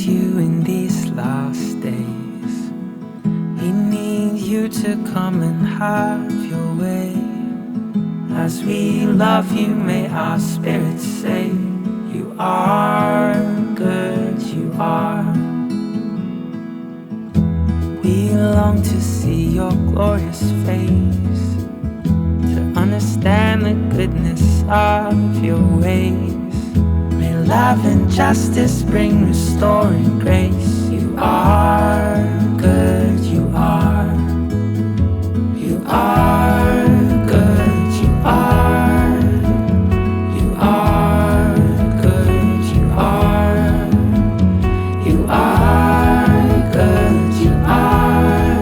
you in these last days. We need you to come and have your way. As we love you, may our spirits say, you are good, you are. We long to see your glorious face, to understand the goodness of your ways. May love and justice bring restoring grace. You are good, you are. You are good, you are. You are good, you are. You are good, you are.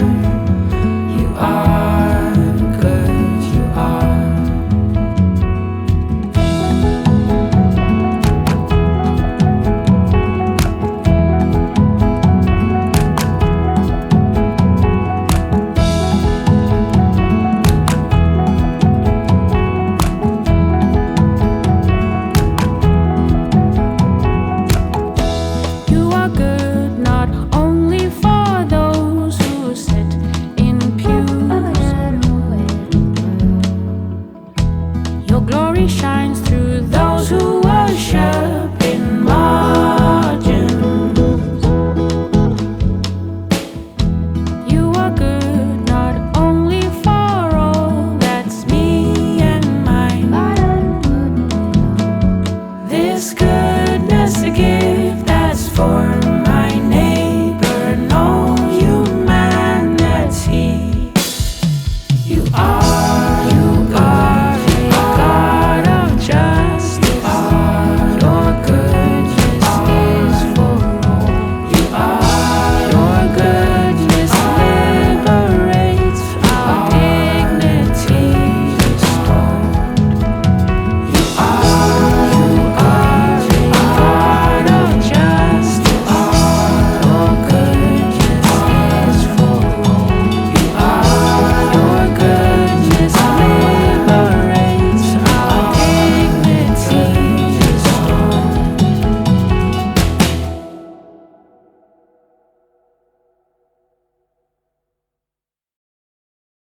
You are good, you are. You are good not only for those who sit in pews. Your glory shines through those who worship